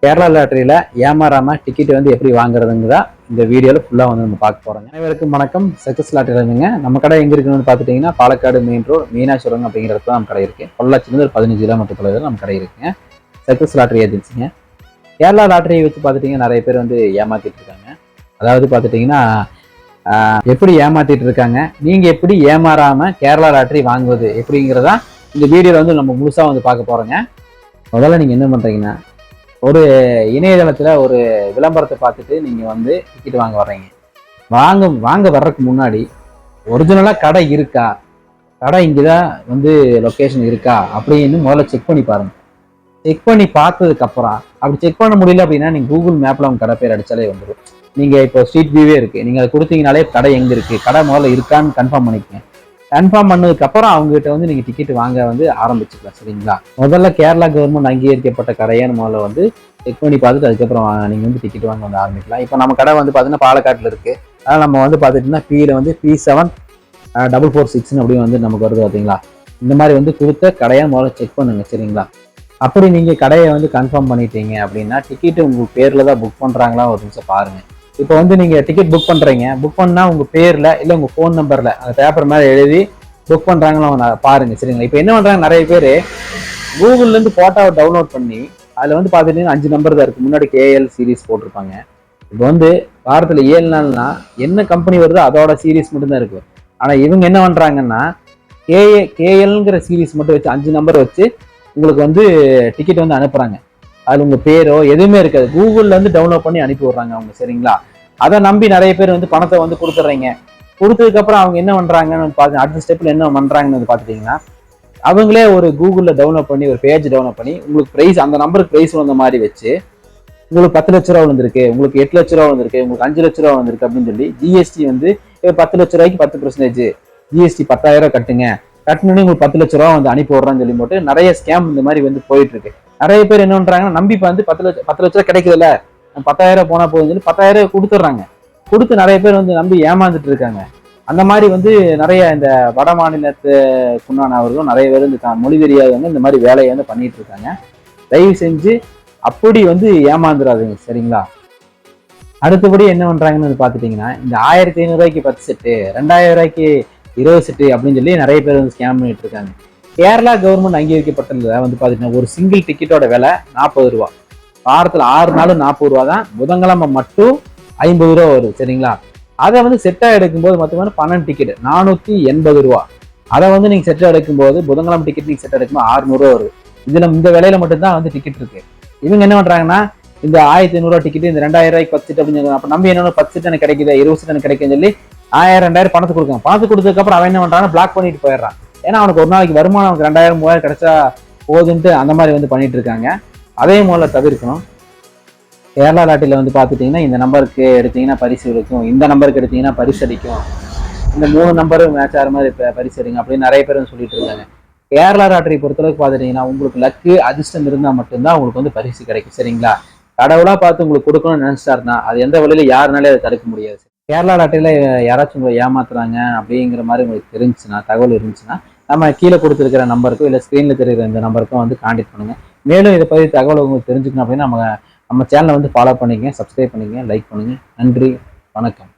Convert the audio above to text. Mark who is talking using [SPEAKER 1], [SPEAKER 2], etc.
[SPEAKER 1] Kerala லாட்டரியில ஏமாறாம ticket வந்து எப்படி வாங்குறதுங்கிறதா இந்த வீடியோல ஃபுல்லா வந்து நம்ம பார்க்க போறோங்க. அனைவருக்கும் வணக்கம். சக்சஸ் லாட்டரி இருந்துங்க. நம்ம கடை எங்க இருக்குன்னு பாத்துட்டீங்கன்னா பாலக்காடு மெயின் ரோடு மீனாட்சிபுரம் அப்படிங்கிற இடத்துல நம்ம கடை இருக்கு. பொள்ளாச்சியிலிருந்து ஒரு 15 கிலோமீட்டர் தொலைவில் நம்ம கடை இருக்குங்க. சக்சஸ் லாட்டரி ஏஜென்சிங்க. கேரளா லாட்டரியை வச்சு பார்த்துட்டீங்கன்னா நிறைய பேர் வந்து ஏமாத்திட்டு இருக்காங்க. அதாவது பார்த்துட்டீங்கன்னா எப்படி ஏமாத்திட்டு இருக்காங்க, நீங்க எப்படி ஏமாறாம கேரளா லாட்டரி வாங்குவது எப்படிங்கிறதா இந்த வீடியோல வந்து நம்ம முழுசா வந்து பார்க்க போறோங்க. முதல்ல நீங்க என்ன பண்றீங்கன்னா, ஒரு இணையதளத்துல ஒரு விளம்பரத்தை பார்த்துட்டு நீங்க வந்து டிக்கெட் வாங்க வர்றீங்க. வாங்க வர்றதுக்கு முன்னாடி ஒரிஜினலா கடை இருக்கா, கடை இங்கதான் வந்து லொக்கேஷன் இருக்கா அப்படின்னு முதல்ல செக் பண்ணி பாருங்க. செக் பண்ணி பார்த்ததுக்கு அப்புறம் அப்படி செக் பண்ண முடியல அப்படின்னா நீங்க கூகுள் மேப்ல உங்க கடை பேர் அடிச்சாலே வந்துடும். நீங்க இப்போ ஸ்ட்ரீட் வியூவே இருக்கு, நீங்க அதை கொடுத்தீங்கனாலே கடை எங்க இருக்கு, கடை முதல்ல இருக்கான்னு கன்ஃபார்ம் பண்ணிக்கங்க. கன்ஃபார்ம் பண்ணதுக்கு அப்புறம் அவங்க கிட்ட வந்து நீங்க டிக்கெட் வாங்க வந்து ஆரம்பிச்சுக்கலாம். சரிங்களா? முதல்ல கேரளா கவர்மெண்ட் அங்கீகரிக்கப்பட்ட கடையான்னு முதல்ல வந்து செக் பண்ணி பார்த்துட்டு அதுக்கப்புறம் நீங்க வந்து டிக்கெட் வாங்க வந்து ஆரம்பிக்கலாம். இப்போ நம்ம கடை வந்து பாத்தீங்கன்னா பாலக்காட்டுல இருக்கு. அதனால நம்ம வந்து பாத்துட்டோம்னா P-ல வந்து P74446 அப்படின்னு வந்து நமக்கு வருது பாத்தீங்களா. இந்த மாதிரி வந்து கொடுத்த கடையா முதல்ல செக் பண்ணுங்க. சரிங்களா? அப்படி நீங்க கடையை வந்து கன்ஃபார்ம் பண்ணிட்டீங்க அப்படின்னா டிக்கெட் உங்க பேர்ல தான் புக் பண்றாங்களா ஒரு நிமிஷம் பாருங்க. இப்போ வந்து நீங்க டிக்கெட் புக் பண்றீங்க, புக் பண்ணா உங்க பேர்ல இல்ல உங்க போன் நம்பர்ல அந்த பேப்பர் மேல எழுதி புக் பண்றாங்களா பாருங்க. சரிங்களா? இப்போ என்ன பண்றாங்க, நிறைய பேர் கூகுள்ல இருந்து போட்டோவை டவுன்லோட் பண்ணி அதுல வந்து பாத்துட்டீங்கன்னா 5 நம்பர் தான் இருக்கு, முன்னாடி KL சீரீஸ் போட்டிருப்பாங்க. இப்போ வந்து வாரத்துல 7 நாள்னா என்ன கம்பெனி வருதோ அதோட சீரீஸ் மட்டும் தான் இருக்கு. ஆனா இவங்க என்ன பண்றாங்கன்னா KLங்கிற சீரீஸ் மட்டும் வச்சு 5 நம்பர் வச்சு உங்களுக்கு வந்து டிக்கெட் வந்து அனுப்புறாங்க. அது உங்க பேரோ எதுவுமே இருக்காது, கூகுள்ல இருந்து டவுன்லோட் பண்ணி அனுப்பி விடுறாங்க அவங்க. சரிங்களா? அதை நம்பி நிறைய பேர் வந்து பணத்தை வந்து கொடுத்துட்றீங்க. கொடுத்ததுக்கு அப்புறம் அவங்க என்ன பண்றாங்கன்னு பாத்து அடுத்த ஸ்டெப்ல என்ன பண்றாங்கன்னு பாத்துட்டீங்கன்னா, அவங்களே ஒரு கூகுள்ல டவுன்லோட் பண்ணி ஒரு பேஜ் டவுன்லோட் பண்ணி உங்களுக்கு பிரைஸ், அந்த நம்பருக்கு பிரைஸ் வந்த மாதிரி வச்சு உங்களுக்கு 10 லட்ச ரூபா வந்திருக்கு, உங்களுக்கு 8 லட்ச ரூபா வந்திருக்கு, உங்களுக்கு 5 லட்ச ரூபா வந்திருக்கு அப்படின்னு சொல்லி ஜிஎஸ்டி வந்து 10 லட்ச ரூபாய்க்கு 10%, ஜிஎஸ்டி 10,000 கட்டுங்க, கட்டணுன்னு உங்களுக்கு 10 லட்ச ரூபா வந்து அனுப்பி விடுறான்னு சொல்லி போட்டு நிறைய ஸ்கேம் இந்த மாதிரி வந்து போயிட்டு இருக்கு. நிறைய பேர் என்ன பண்றாங்கன்னா, நம்பி வந்து 10 லட்ச ரூபா கிடைக்குதுல்ல 10,000 போனா போகுதுன்னு சொல்லி 10,000 கொடுத்துட்றாங்க. கொடுத்து நிறைய பேர் வந்து நம்பி ஏமாந்துட்டு இருக்காங்க. அந்த மாதிரி வந்து நிறைய இந்த வட மாநிலத்துக்குண்டானவர்களும் நிறைய பேர் இந்த மொழி தெரியாதவங்க இந்த மாதிரி வேலையை வந்து பண்ணிட்டு இருக்காங்க. தயவு செஞ்சு அப்படி வந்து ஏமாந்துடாதுங்க. சரிங்களா? அடுத்தபடி என்ன பண்றாங்கன்னு பாத்துட்டீங்கன்னா, இந்த 1,500 ரூபாய்க்கு 10 செட்டு, 2,000 ரூபாய்க்கு 20 செட்டு அப்படின்னு சொல்லி நிறைய பேர் வந்து ஸ்கேம் பண்ணிட்டு இருக்காங்க. கேரளா கவர்மெண்ட் அங்கீகரிக்கப்பட்டதுல வந்து பாத்தீங்கன்னா ஒரு சிங்கிள் டிக்கெட்டோட விலை 40 ரூபா. வாரத்துல 6 நாளும் 40 ரூபா தான், புதன்கிழமை மட்டும் 50 ரூபா வருது. சரிங்களா? அதை வந்து செட்டா எடுக்கும்போது மொத்தமான 12 டிக்கெட் 480 ரூபா. அதை வந்து நீங்க செட்டா எடுக்கும்போது புதன்கிழமை டிக்கெட் நீங்க செட்டா எடுக்கும்போது 600 ரூபா வருது. இதுல இந்த விலையில மட்டும்தான் வந்து டிக்கெட் இருக்கு. இவங்க என்ன பண்றாங்கன்னா, இந்த 1,500 ரூபா டிக்கெட் இந்த 2,000 ரூபாய்க்கு 10 செட் அப்படின்னு அப்ப நம்பி என்ன 10 செட் எனக்கு கிடைக்குது, 20 செட் எனக்கு கிடைக்குன்னு சொல்லி 1000 2,000 பணத்தை கொடுக்காங்க. பணத்தை கொடுத்ததுக்கு அப்புறம் அவன் என்ன பண்றாங்கன்னா பிளாக் பண்ணிட்டு போயிடுறான். ஏன்னா அவனுக்கு ஒரு நாளைக்கு வருமானம் அவனுக்கு 2,000 3,000 கிடைச்சா போதுன்ட்டு அந்த மாதிரி வந்து பண்ணிட்டு இருக்காங்க. அதே முதல்ல தவிர்க்கணும். கேரளா லாட்டரியில வந்து பாத்துட்டீங்கன்னா இந்த நம்பருக்கு எடுத்தீங்கன்னா பரிசு கிடைக்கும், இந்த நம்பருக்கு எடுத்தீங்கன்னா பரிசு அடிக்கும், இந்த 3 நம்பரும் மேட்ச் ஆகிற மாதிரி பரிசு அடிக்கும் அப்படின்னு நிறைய பேர் வந்து சொல்லிட்டு இருக்காங்க. கேரளா லாட்டரி பொறுத்தளவுக்கு பாத்துட்டீங்கன்னா உங்களுக்கு லக்கு அதிர்ஷ்டம் இருந்தா மட்டும்தான் உங்களுக்கு வந்து பரிசு கிடைக்கும். சரிங்களா? கடவுளா பார்த்து உங்களுக்கு கொடுக்கணும்னு நினைச்சிட்டாருன்னா அது எந்த வழியில யாருனாலே அதை தடுக்க முடியாது. கேரளா லாட்டரியில யாராச்சும் உங்களை ஏமாத்துறாங்க அப்படிங்கிற மாதிரி உங்களுக்கு தெரிஞ்சுன்னா, தகவல் இருந்துச்சுன்னா நம்ம கீழே கொடுத்துருக்கிற நம்பருக்கும் இல்லை ஸ்கிரீன்ல தெரிகிற இந்த நம்பருக்கும் வந்து கான்டாக்ட் பண்ணுங்க. மேலும் இதை பற்றி தகவல் உங்களுக்கு தெரிஞ்சுக்கணும் அப்படின்னா நம்ம சேனலை வந்து ஃபாலோ பண்ணிக்கங்க, சப்ஸ்கிரைப் பண்ணிக்கங்க, லைக் பண்ணுங்க. நன்றி, வணக்கம்.